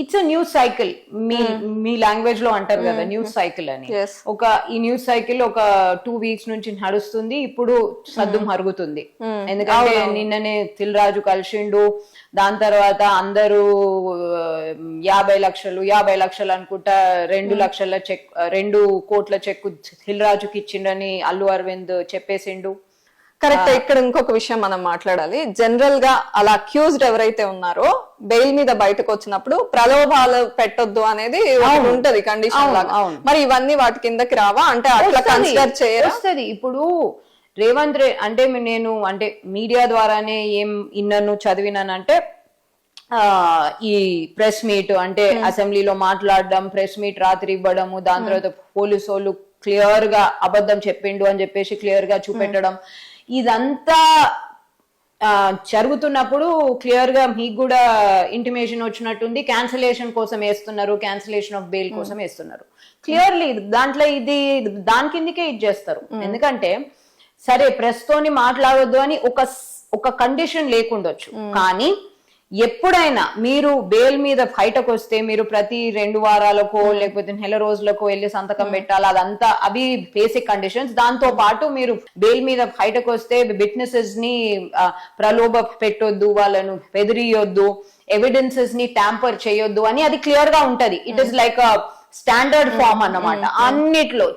It's a news cycle. Me language లో అంటారు కదా న్యూస్ సైకిల్ అని. ఈ న్యూస్ సైకిల్ ఒక 2 weeks నుంచి నడుస్తుంది. ఇప్పుడు సద్దు మరుగుతుంది. ఎందుకంటే నిన్ననే దిల్ రాజు కలిసిండు. దాని తర్వాత అందరూ 50 లక్షలు అనుకుంటా 2 లక్షల చెక్ 2 కోట్ల చెక్ దిల్ రాజుకి ఇచ్చిండని అల్లు అరవింద్ చెప్పేసిండు. కరెక్ట్. ఇక్కడ ఇంకొక విషయం మనం మాట్లాడాలి. జనరల్ గా అలా అక్యూజ్డ్ ఎవరైతే ఉన్నారో బెయిల్ మీద బయటకు వచ్చినప్పుడు ప్రలోభాలు పెట్టొద్దు అనేది ఉంటది కండిషన్ లాగా. మరి ఇవన్నీ వాటి కిందకి రావా? అంటే అట్లా కన్సిడర్ చేయొస్తుంది. ఇప్పుడు రేవంత్ అంటే నేను అంటే మీడియా ద్వారానే ఏం ఇన్నను చదివినానంటే ఈ ప్రెస్ మీట్ అంటే అసెంబ్లీలో మాట్లాడడం, ప్రెస్ మీట్ రాత్రి ఇవ్వడము, దాని తర్వాత పోలీసు వాళ్ళు క్లియర్ గా అబద్ధం చెప్పిండు అని చెప్పేసి క్లియర్ గా చూపెట్టడం, ఇదంతా జరుగుతున్నప్పుడు క్లియర్ గా మీకు కూడా ఇంటిమేషన్ వచ్చినట్టుంది. క్యాన్సిలేషన్ కోసం వేస్తున్నారు, క్యాన్సిలేషన్ ఆఫ్ బెయిల్ కోసం వేస్తున్నారు. క్లియర్లీ దాంట్లో ఇది దాని కిందకే ఇది చేస్తారు. ఎందుకంటే సరే ప్రెస్ తోని మాట్లాడొద్దు అని ఒక కండిషన్ లేకుండొచ్చు, కానీ ఎప్పుడైనా మీరు బెయిల్ మీద బయటకు వస్తే మీరు ప్రతి 2 వారాలకో లేకపోతే నెల రోజులకో వెళ్ళి సంతకం పెట్టాలి. అదంతా అవి బేసిక్ కండిషన్స్. దాంతో పాటు మీరు బెయిల్ మీద బయటకు వస్తే విట్నెసెస్ ని ప్రలోభ పెట్టొద్దు, వాళ్ళను బెదిరియొద్దు, ఎవిడెన్సెస్ ని ట్యాంపర్ చేయొద్దు అని అది క్లియర్ గా ఉంటది. It is like standard form అన్నమాట. అన్నిట్లో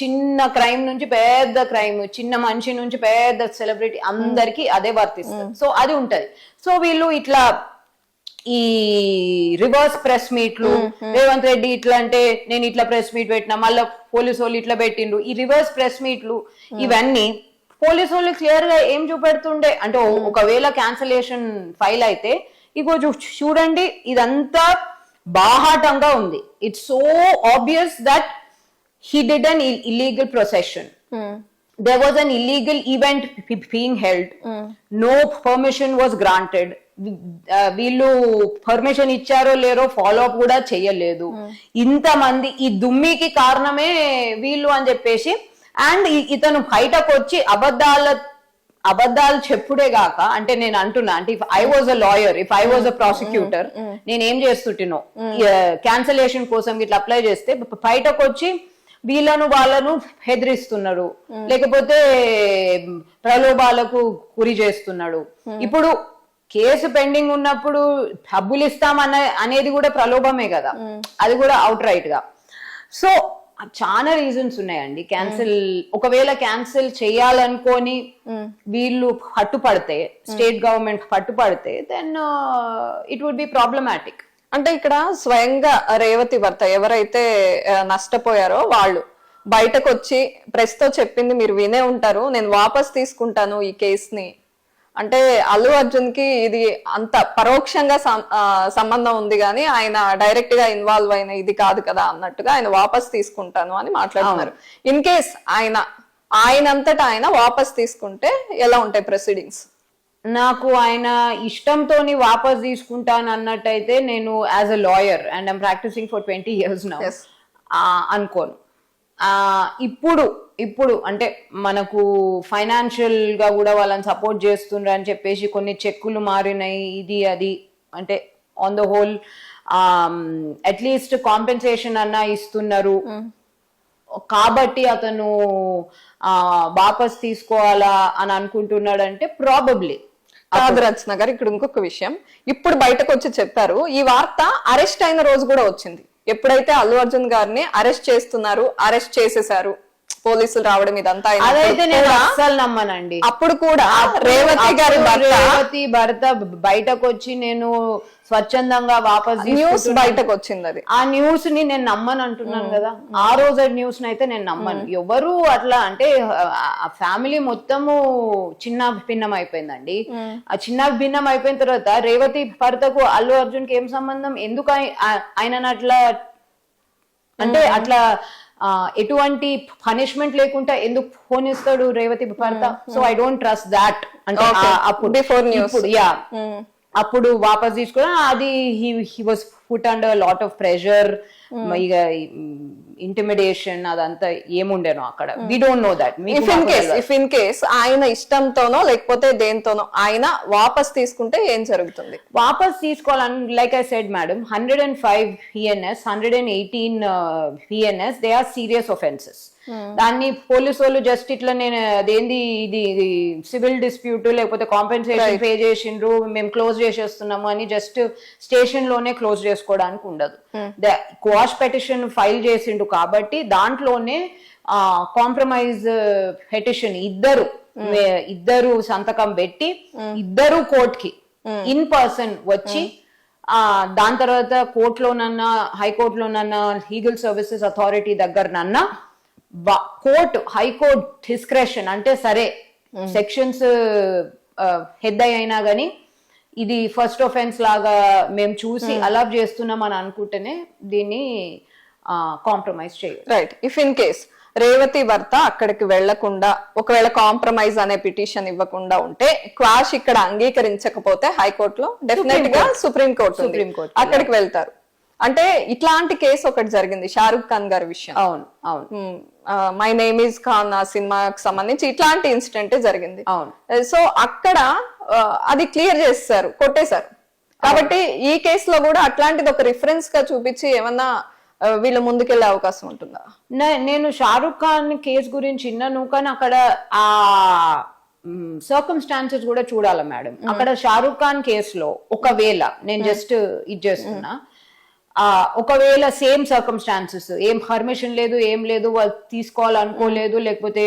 చిన్న క్రైమ్ నుంచి పెద్ద క్రైమ్, చిన్న మనిషి నుంచి పెద్ద సెలబ్రిటీ అందరికి అదే వర్తిస్తుంది. సో అది ఉంటది. సో వీళ్ళు ఇట్లా ఈ రివర్స్ ప్రెస్ మీట్లు, రేవంత్ రెడ్డి ఇట్లా అంటే నేను ఇట్లా ప్రెస్ మీట్ పెట్టినా, మళ్ళీ పోలీసు వాళ్ళు ఇట్లా పెట్టిండ్రు, ఈ రివర్స్ ప్రెస్ మీట్లు ఇవన్నీ పోలీసు వాళ్ళు క్లియర్ గా ఏం చూపెడుతుండే అంటే ఒకవేళ క్యాన్సలేషన్ ఫైల్ అయితే ఇగో చూడండి ఇదంతా బాహాటంగా ఉంది. It's so obvious that he did an illegal procession. There was an illegal event being held. No permission was granted. వీళ్ళు పర్మిషన్ ఇచ్చారో లేరో ఫాలో అప్ కూడా చెయ్యలేదు. ఇంతమంది ఈ దుమ్మికి కారణమే వీళ్ళు అని చెప్పేసి, అండ్ ఇతను బయటకు వచ్చి అబద్ధాలు చెప్పుడే గాక, అంటే నేను అంటున్నా అంటే if I was a lawyer, if I was a prosecutor, నేను ఏం చేస్తుంటేనో క్యాన్సలేషన్ కోసం ఇట్లా అప్లై చేస్తే బయటకు వచ్చి వాళ్ళను హెదిరిస్తున్నాడు, లేకపోతే ప్రలోభాలకు గురి చేస్తున్నాడు. ఇప్పుడు కేసు పెండింగ్ ఉన్నప్పుడు డబ్బులు అనేది కూడా ప్రలోభమే కదా, అది కూడా అవుట్ రైట్ గా. సో చాలా రీజన్స్ ఉన్నాయండి. ఒకవేళ క్యాన్సిల్ చేయాలనుకొని వీళ్ళు పట్టుపడితే, స్టేట్ గవర్నమెంట్ పట్టుపడితే, then it would be problematic. అంటే ఇక్కడ స్వయంగా రేవతి భర్త ఎవరైతే నష్టపోయారో వాళ్ళు బయటకు వచ్చి ప్రెస్ తో చెప్పింది మీరు వినే ఉంటారు, నేను వాపస్ తీసుకుంటాను ఈ కేసుని. అంటే అల్లు అర్జున్ కి ఇది అంత పరోక్షంగా సంబంధం ఉంది కానీ ఆయన డైరెక్ట్ గా ఇన్వాల్వ్ అయిన ఇది కాదు కదా అన్నట్టుగా ఆయన వాపస్ తీసుకుంటాను అని మాట్లాడుతున్నారు. ఇన్ కేస్ ఆయనంతటా ఆయన వాపస్ తీసుకుంటే ఎలా ఉంటాయి ప్రొసీడింగ్స్? నాకు ఆయన ఇష్టంతోని వాపస్ తీసుకుంటాను అన్నట్టయితే నేను as a lawyer and I'm practicing for 20 years now అనుకోను. ఇప్పుడు అంటే మనకు ఫైనాన్షియల్ గా కూడా వాళ్ళని సపోర్ట్ చేస్తుండ్రు అని చెప్పేసి కొన్ని చెక్కులు మారినాయి, ఇది అది అంటే on the whole at least compensation అన్నా ఇస్తున్నారు. కాబట్టి అతను వాపస్ తీసుకోవాలా అని అనుకుంటున్నాడు అంటే ప్రాబబ్లీ కాదు. రచన గారు ఇక్కడ ఇంకొక విషయం ఇప్పుడు బయటకు వచ్చి చెప్పారు. ఈ వార్త అరెస్ట్ అయిన రోజు కూడా వచ్చింది. ఎప్పుడైతే అల్లు అర్జున్ గారిని అరెస్ట్ చేస్తున్నారు, అరెస్ట్ చేసేసారు, పోలీసులు రావడం ఇదంతా అదైతే నేను అస్సలు నమ్మనండి. అప్పుడు కూడా రేవతి భర్త బయటకు వచ్చి నేను స్వచ్ఛందంగా వాపస్ న్యూస్ బయటకు వచ్చింది, అది ఆ న్యూస్ ని నేను నమ్మను అంటున్నాను కదా. ఆ రోజు న్యూస్ అయితే నేను నమ్మను. ఎవరు అట్లా అంటే ఆ ఫ్యామిలీ మొత్తము చిన్న భిన్నం అయిపోయిందండి. ఆ చిన్న భిన్నం అయిపోయిన తర్వాత రేవతి భర్తకు అల్లు అర్జున్ కి ఏం సంబంధం? ఎందుకు ఆయన అట్లా అంటే అట్లా ఎటువంటి పనిష్మెంట్ లేకుండా ఎందుకు ఫోన్ ఇస్తాడు రేవతి భర్త? So I don't trust that. అంటే అప్పుడు వాపస్ తీసుకున్నా అది he was put under lot of pressure, ఇక ఇంటిమిడేషన్ అదంతా ఏముండేనో అక్కడ. We don't know that. If in case ఆయన ఇష్టంతోనో లేకపోతే దేంతోనో ఆయన వాపస్ తీసుకుంటే ఏం జరుగుతుంది? వాపస్ తీసుకోవాలని, like I said madam, 105 PNS, 118 PNS, they are serious offences. దాన్ని పోలీసు వాళ్ళు జస్ట్ ఇట్లా నేను అదేంది ఇది సివిల్ డిస్ప్యూట్ లేకపోతే కాంపెన్సేషన్ పే చేసిండ్రు మేము క్లోజ్ చేసేస్తున్నాము అని జస్ట్ స్టేషన్ లోనే క్లోజ్ చేసుకోవడానికి ఉండదు. క్వాష్ పెటిషన్ ఫైల్ చేసిండు కాబట్టి దాంట్లోనే కాంప్రమైజ్ పెటిషన్ ఇద్దరు సంతకం పెట్టి ఇద్దరు కోర్టుకి ఇన్ పర్సన్ వచ్చి దాని తర్వాత కోర్టులోనన్నా హైకోర్టులోనన్నా లీగల్ సర్వీసెస్ అథారిటీ దగ్గరనన్నా కోర్టు హైకోర్టు డిస్క్రెషన్ అంటే సరే సెక్షన్స్ హెడ్ అయినా గానీ ఇది ఫస్ట్ ఒఫెన్స్ లాగా మేము చూసి అలవ్ చేస్తున్నాం అని అనుకుంటేనే దీన్ని కాంప్రమైజ్ చేయాలి. Right. If in case Revathi భర్త అక్కడికి వెళ్లకుండా ఒకవేళ కాంప్రమైజ్ అనే పిటిషన్ ఇవ్వకుండా ఉంటే క్వాష్ ఇక్కడ అంగీకరించకపోతే హైకోర్టులో డెఫినెట్ గా సుప్రీం కోర్టు అక్కడికి వెళ్తారు. అంటే ఇట్లాంటి కేసు ఒకటి జరిగింది షారుఖ్ ఖాన్ గారి విషయం. అవును అవును. మై నేమ్ ఈజ్ ఖాన్ ఆ సినిమాకి సంబంధించి ఇట్లాంటి ఇన్సిడెంట్ జరిగింది. అవును. సో అక్కడ అది క్లియర్ చేస్తారు, కొట్టేశారు. కాబట్టి ఈ కేసులో కూడా అట్లాంటిది ఒక రిఫరెన్స్ గా చూపించి ఏమన్నా వీళ్ళు ముందుకెళ్లే అవకాశం ఉంటుందా? నేను షారుఖ్ ఖాన్ కేసు గురించి విన్నాను, కానీ అక్కడ ఆ సర్కమ్స్టాన్సెస్ కూడా చూడాలి మేడం. అక్కడ షారుఖ్ ఖాన్ కేసులో ఒకవేళ నేను జస్ట్ ఇది చేస్తున్నా, ఒకవేళ సేమ్ సర్కమ్స్టాన్సెస్, ఏం పర్మిషన్ లేదు ఏం లేదు, వాళ్ళు తీసుకోవాలనుకోలేదు లేకపోతే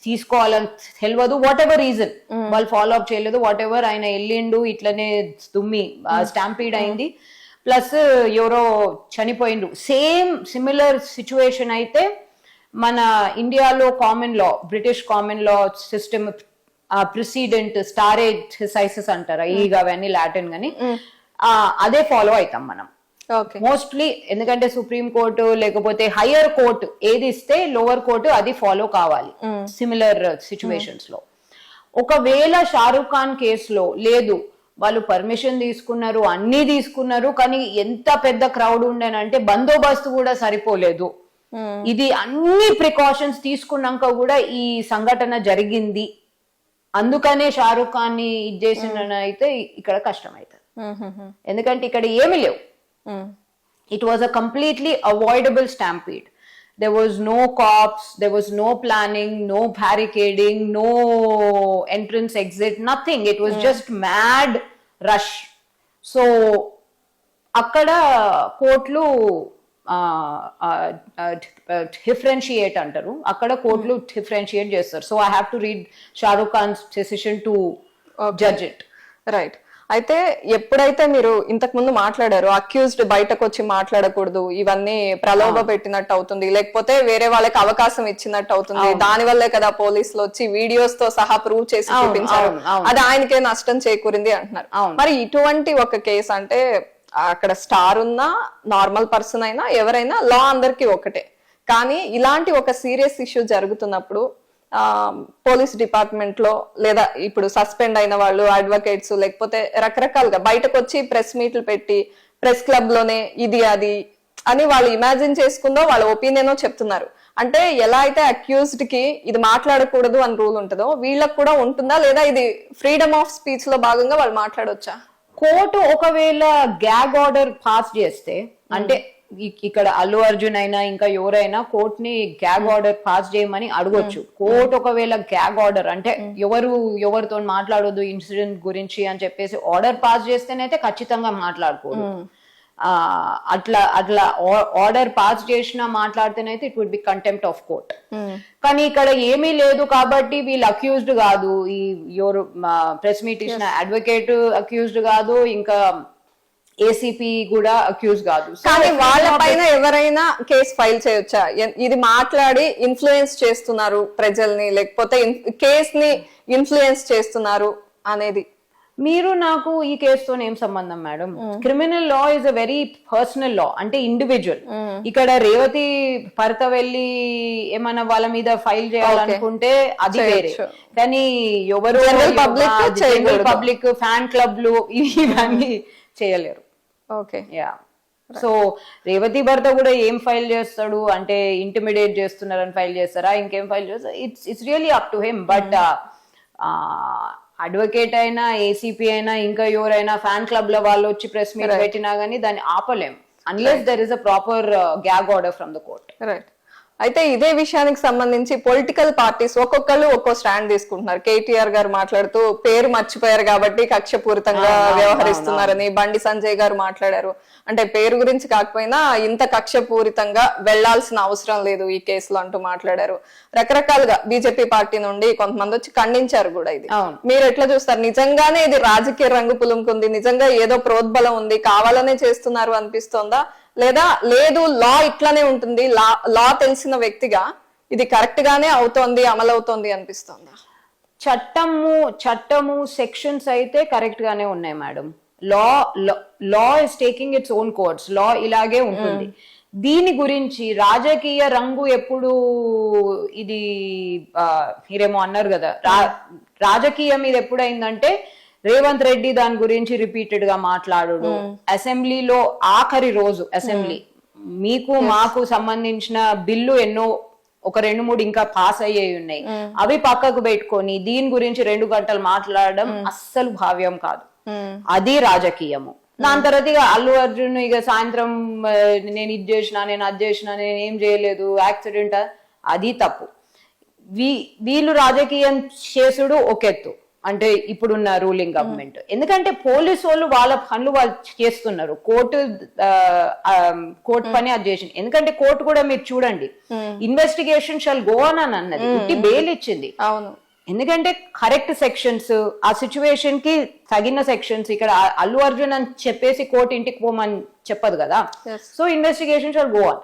తీసుకోవాలని తెలియదు, వాట్ ఎవర్ రీజన్ వాళ్ళు ఫాలో అప్ చేయలేదు, వాట్ ఎవర్ ఆయన వెళ్ళిండు ఇట్లనే దుమ్మి స్టాంపీడ్ అయింది ప్లస్ ఎవరో చనిపోయిండు, సేమ్ సిమిలర్ సిచ్యువేషన్ అయితే మన ఇండియాలో common law, British common law system president స్టారేజ్ సైసెస్ అంటారా ఈగ అవన్నీ లాటిన్ గాని అదే ఫాలో అవుతాం మనం మోస్ట్లీ. ఎందుకంటే సుప్రీం కోర్టు లేకపోతే హయ్యర్ కోర్టు ఏది ఇస్తే లోవర్ కోర్టు అది ఫాలో కావాలి సిమిలర్ సిచ్యువేషన్స్ లో. ఒకవేళ షారుఖ్ ఖాన్ కేసులో లేదు, వాళ్ళు పర్మిషన్ తీసుకున్నారు అన్ని తీసుకున్నారు కానీ ఎంత పెద్ద క్రౌడ్ ఉండేనంటే బందోబస్తు కూడా సరిపోలేదు, ఇది అన్ని ప్రికాషన్స్ తీసుకున్నాక కూడా ఈ సంఘటన జరిగింది, అందుకనే షారుఖ్ ఖాన్ ని ఇది చేసిన అయితే ఇక్కడ కష్టం అవుతుంది. ఎందుకంటే ఇక్కడ ఏమి లేవు. It was a completely avoidable stampede. There was no cops, there was no planning, no barricading, no entrance exit, nothing. It was just mad rush. So akkada కోర్టులు డిఫరెన్షియేట్ అంటారు, అక్కడ కోర్టులు డిఫరెన్షియేట్ చేస్తారు. So I have to read Shahrukh Khan's decision to judge it. Right. అయితే ఎప్పుడైతే మీరు ఇంతకు ముందు మాట్లాడారు అక్యూజ్డ్ బయటకు వచ్చి మాట్లాడకూడదు, ఇవన్నీ ప్రలోభ పెట్టినట్టు అవుతుంది లేకపోతే వేరే వాళ్ళకి అవకాశం ఇచ్చినట్టు అవుతుంది, దాని వల్లే కదా పోలీసులు వచ్చి వీడియోస్ తో సహా ప్రూవ్ చేసి చూపించారు, అది ఆయనకే నష్టం చేకూరింది అంటున్నారు. మరి ఇటువంటి ఒక కేసు అంటే అక్కడ స్టార్ ఉన్నా నార్మల్ పర్సన్ అయినా ఎవరైనా లా అందరికీ ఒకటే, కానీ ఇలాంటి ఒక సీరియస్ ఇష్యూ జరుగుతున్నప్పుడు పోలీస్ డిపార్ట్మెంట్ లో లేదా ఇప్పుడు సస్పెండ్ అయిన వాళ్ళు అడ్వకేట్స్ లేకపోతే రకరకాలుగా బయటకు వచ్చి ప్రెస్ మీట్లు పెట్టి ప్రెస్ క్లబ్ లోనే ఇది అది అని వాళ్ళు ఇమాజిన్ చేసుకుందో వాళ్ళ ఒపీనియనో చెప్తున్నారు. అంటే ఎలా అయితే అక్యూజ్డ్ కి ఇది మాట్లాడకూడదు అని రూల్ ఉంటుందో వీళ్ళకి కూడా ఉంటుందా, లేదా ఇది ఫ్రీడమ్ ఆఫ్ స్పీచ్ లో భాగంగా వాళ్ళు మాట్లాడొచ్చా? కోర్టు ఒకవేళ గ్యాగ్ ఆర్డర్ పాస్ చేస్తే, అంటే ఇక్కడ అల్లు అర్జున్ అయినా ఇంకా ఎవరైనా కోర్టుని గ్యాగ్ ఆర్డర్ పాస్ చేయమని అడగొచ్చు. కోర్టు ఒకవేళ గ్యాగ్ ఆర్డర్ అంటే ఎవరితో మాట్లాడొద్దు ఇన్సిడెంట్ గురించి అని చెప్పేసి ఆర్డర్ పాస్ చేస్తేనైతే ఖచ్చితంగా మాట్లాడకూడదు. అట్లా ఆర్డర్ పాస్ చేసినా మాట్లాడితేనైతే it would be contempt of court. కానీ ఇక్కడ ఏమీ లేదు కాబట్టి వీళ్ళు అక్యూజ్డ్ కాదు, ఈ ఎవరు ప్రెస్ మీట్ ఇచ్చిన అడ్వకేట్ అక్యూజ్డ్ కాదు, ఇంకా ఏసీపీ కూడా అక్యూజ్ కాదు. కానీ వాళ్ళ పైన ఎవరైనా కేసు ఫైల్ చేయొచ్చా? ఇది మాట్లాడి ఇన్ఫ్లుయెన్స్ చేస్తున్నారు ప్రజల్ని లేకపోతే కేస్ ని ఇన్ఫ్లుయెన్స్ చేస్తున్నారు అనేది? మీరు నాకు ఈ కేసుతో ఏం సంబంధం madam? Criminal law is a very personal law, అంటే ఇండివిజువల్. ఇక్కడ రేవతి భర్త వెళ్ళి ఏమన్నా వాళ్ళ మీద ఫైల్ చేయాలనుకుంటే అది వేరే, కానీ ఎవరు పబ్లిక్ ఫ్యాన్ క్లబ్లు ఇవన్నీ చేయలేరు. ఓకే. యా. సో రేవతి భర్త కూడా ఏం ఫైల్ చేస్తాడు అంటే ఇంటిమిడేట్ చేస్తున్నారని ఫైల్ చేస్తారా, ఇంకేం ఫైల్ చేస్తారు, it's really up to him. But advocate అయినా, ఏసీపీ అయినా, ఇంకా ఎవరైనా ఫ్యాన్ క్లబ్ లో వాళ్ళు వచ్చి ప్రెస్ మీట్ పెట్టినా గానీ దాన్ని ఆపలేం unless there is a proper gag order from the court. Right. అయితే ఇదే విషయానికి సంబంధించి పొలిటికల్ పార్టీస్ ఒక్కొక్కరు ఒక్కో స్టాండ్ తీసుకుంటున్నారు. కేటీఆర్ గారు మాట్లాడుతూ పేరు మర్చిపోయారు కాబట్టి కక్షపూరితంగా వ్యవహరిస్తున్నారని, బండి సంజయ్ గారు మాట్లాడారు. అంటే పేరు గురించి కాకపోయినా ఇంత కక్షపూరితంగా వెళ్లాల్సిన అవసరం లేదు ఈ కేసులో అంటూ మాట్లాడారు. రకరకాలుగా బీజేపీ పార్టీ నుండి కొంతమంది వచ్చి ఖండించారు కూడా. ఇది మీరు ఎట్లా చూస్తారు? నిజంగానే ఇది రాజకీయ రంగు పులుముకుంది, నిజంగా ఏదో ప్రోద్బలం ఉంది, కావాలనే చేస్తున్నారు అనిపిస్తోందా, లేదా లేదు లా ఇట్లానే ఉంటుంది, లా తెలిసిన వ్యక్తిగా ఇది కరెక్ట్ గానే అవుతోంది, అమలవుతోంది అనిపిస్తోందా? చట్టము సెక్షన్స్ అయితే కరెక్ట్ గానే ఉన్నాయి madam. Law is taking its own course. Law ఇలాగే ఉంటుంది. దీని గురించి రాజకీయ రంగు ఎప్పుడు ఇది మీరేమో అన్నారు కదా, రాజకీయం ఇది ఎప్పుడైందంటే రేవంత్ రెడ్డి దాని గురించి రిపీటెడ్ గా మాట్లాడు. అసెంబ్లీలో ఆఖరి రోజు అసెంబ్లీ మీకు మాకు సంబంధించిన బిల్లు ఎన్నో ఒక 2-3 ఇంకా పాస్ అయ్యేవి ఉన్నాయి, అవి పక్కకు పెట్టుకొని దీని గురించి 2 గంటలు మాట్లాడడం అస్సలు భావ్యం కాదు. అది రాజకీయము. దాని తర్వాత ఇక అల్లు అర్జున్ ఇక సాయంత్రం నేను ఇది చేసినా, నేను అది చేసినా, నేను ఏం చేయలేదు, యాక్సిడెంట్, అది తప్పు. వీళ్ళు రాజకీయం చేసుడు ఒక ఎత్తు, అంటే ఇప్పుడున్న రూలింగ్ గవర్నమెంట్. ఎందుకంటే పోలీసు వాళ్ళు వాళ్ళ పనులు వాళ్ళు చేస్తున్నారు, కోర్టు పని అది చేసింది. ఎందుకంటే కోర్టు కూడా మీరు చూడండి, ఇన్వెస్టిగేషన్ షాల్ గో ఆన్ అని అన్నది, ఉట్టి బెయిల్ ఇచ్చింది. అవును. ఎందుకంటే కరెక్ట్ సెక్షన్స్, ఆ సిచ్యువేషన్ కి తగిన సెక్షన్స్. ఇక్కడ అల్లు అర్జున్ అని చెప్పేసి కోర్టు ఇంటికి పోమని చెప్పదు కదా. So investigation shawl go on.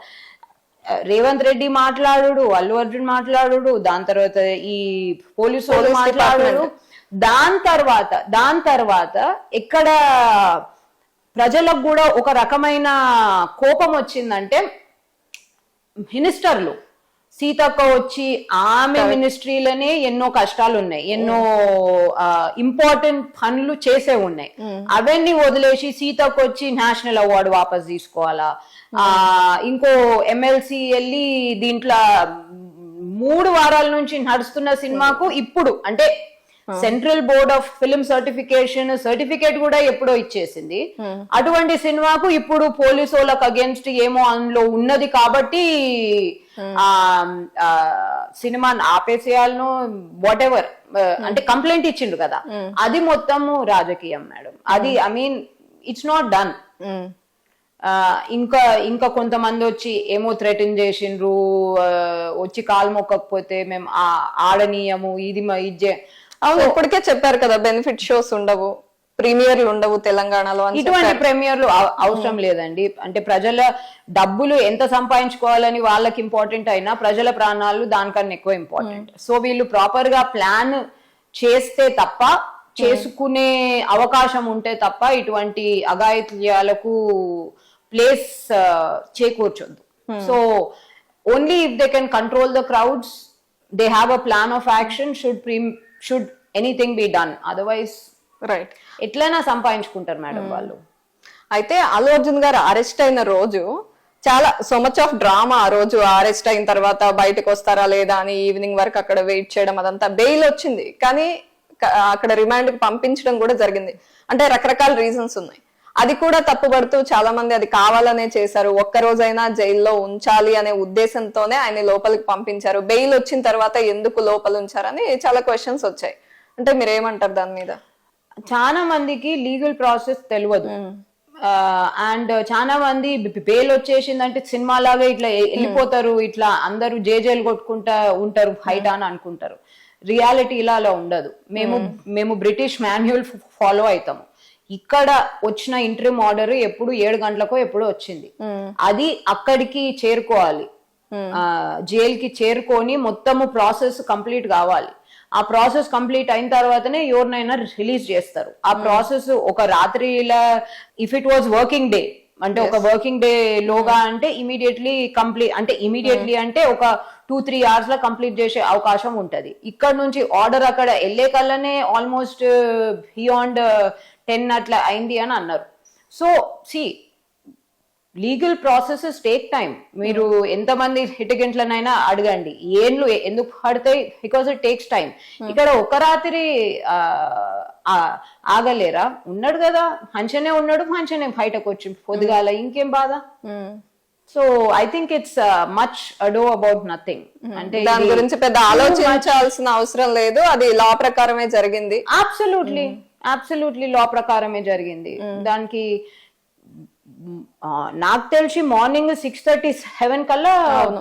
Revanth Reddy మాట్లాడు, అల్లు అర్జున్ మాట్లాడు, దాని తర్వాత ఈ పోలీసు వాళ్ళు మాట్లాడు. దాని తర్వాత ఎక్కడ ప్రజలకు కూడా ఒక రకమైన కోపం వచ్చిందంటే, మినిస్టర్లు సీతక్క వచ్చి ఆమె మినిస్ట్రీలోనే ఎన్నో కష్టాలు ఉన్నాయి, ఎన్నో ఇంపార్టెంట్ పనులు చేసే ఉన్నాయి, అవన్నీ వదిలేసి సీతక్క వచ్చి నేషనల్ అవార్డు వాపస్ తీసుకోవాలా, ఇంకో ఎమ్మెల్సీ వెళ్ళి దీంట్లో 3 వారాల నుంచి నడుస్తున్న సినిమాకు ఇప్పుడు అంటే central board of film certificate కూడా ఎప్పుడో ఇచ్చేసింది. అటువంటి సినిమాకు ఇప్పుడు పోలీసు వాళ్ళకి అగేన్స్ట్ ఏమో అందులో ఉన్నది కాబట్టి సినిమాని ఆపేసేయాలను, వాట్ ఎవర్, అంటే కంప్లైంట్ ఇచ్చిండు కదా, అది మొత్తము రాజకీయం మేడం. అది I mean it's not done. ఇంకా కొంతమంది వచ్చి ఏమో థ్రెటన్ చేసిండ్రు, వచ్చి కాలు మొక్కకపోతే మేము ఆడనీయము, ఇది అవును, ఇప్పటికే చెప్పారు కదా బెనిఫిట్ షోస్ ఉండవు, ప్రీమియర్లు ఉండవు తెలంగాణలో. ఇటువంటి ప్రీమియర్లు అవసరం లేదండి. అంటే ప్రజల డబ్బులు ఎంత సంపాదించుకోవాలని వాళ్ళకి ఇంపార్టెంట్ అయినా ప్రజల ప్రాణాలు దానికన్నా ఎక్కువ ఇంపార్టెంట్. సో వీళ్ళు ప్రాపర్ గా ప్లాన్ చేస్తే తప్ప, చేసుకునే అవకాశం ఉంటే తప్ప ఇటువంటి అఘాయిత్యాలకు ప్లేస్ చేకూర్చొద్దు. So only if they can control the crowds, they have a plan of action, should anything be done. Otherwise right ఎట్లైనా సంపాదించుకుంటారు మేడం వాళ్ళు. అయితే అల్లు అర్జున్ గారు అరెస్ట్ అయిన రోజు చాలా సో మచ్ ఆఫ్ డ్రామా. ఆ రోజు అరెస్ట్ అయిన తర్వాత బయటకు వస్తారా లేదా అని ఈవినింగ్ వరకు అక్కడ వెయిట్ చేయడం, అదంతా. బెయిల్ వచ్చింది కానీ అక్కడ రిమాండ్ కి పంపించడం కూడా జరిగింది. అంటే రకరకాల రీజన్స్ ఉన్నాయి. అది కూడా తప్పుపడుతూ చాలా మంది అది కావాలనే చేశారు, ఒక్క రోజైనా జైల్లో ఉంచాలి అనే ఉద్దేశంతోనే ఆయన లోపలికి పంపించారు, బెయిల్ వచ్చిన తర్వాత ఎందుకు లోపల ఉంచారని చాలా క్వశ్చన్స్ వచ్చాయి. అంటే మీరు ఏమంటారు దాని మీద? చాలా మందికి లీగల్ ప్రాసెస్ తెలియదు. అండ్ చాలా మంది బెయిల్ వచ్చేసిందంటే సినిమా లాగా ఇట్లా వెళ్ళిపోతారు, ఇట్లా అందరూ జేజేలు కొట్టుకుంటా ఉంటారు బయట అని అనుకుంటారు. రియాలిటీ ఇలా అలా ఉండదు. మేము బ్రిటిష్ మాన్యువల్ ఫాలో అవుతాము. ఇక్కడ వచ్చిన ఇంటర్మ్ ఆర్డర్ ఎప్పుడు 7 గంటలకో ఎప్పుడో వచ్చింది. అది అక్కడికి చేరుకోవాలి, జైలుకి చేరుకొని మొత్తము ప్రాసెస్ కంప్లీట్ కావాలి. ఆ ప్రాసెస్ కంప్లీట్ అయిన తర్వాతనే ఎవరినైనా రిలీజ్ చేస్తారు. ఆ ప్రాసెస్ ఒక రాత్రిలా, if it was working day అంటే ఒక వర్కింగ్ డే లోగా అంటే ఇమీడియట్లీ అంటే ఒక 2-3 hours లో కంప్లీట్ చేసే అవకాశం ఉంటది. ఇక్కడ నుంచి ఆర్డర్ అక్కడ వెళ్ళే కల్లానే ఆల్మోస్ట్ బియాండ్ 10 అట్లా అయింది అని అన్నారు. So legal processes take time. మీరు ఎంతమంది హిటగెంట్లనైనా అడగండి, ఏండ్లు ఎందుకు పడతాయి, బికాస్ ఇట్ టేక్స్ టైం. ఇక్కడ ఒక రాత్రి ఆగలేరా? ఉన్నాడు కదా, మంచిగానే ఉన్నాడు, మంచిగానే బయటకు వచ్చి పొద్దుగాల, ఇంకేం బాధ? So I think it's much ado about nothing. అంటే దాని గురించి పెద్ద ఆలోచించాల్సిన అవసరం లేదు, అది లా ప్రకారమే జరిగింది. అబ్సల్యూట్లీ లా ప్రకారమే జరిగింది. దానికి నాకు తెలిసి మార్నింగ్ 6:37 కల్లా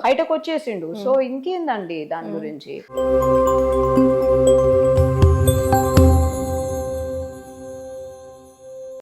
బయటకు వచ్చేసిండు. సో ఇంకేందండి దాని గురించి.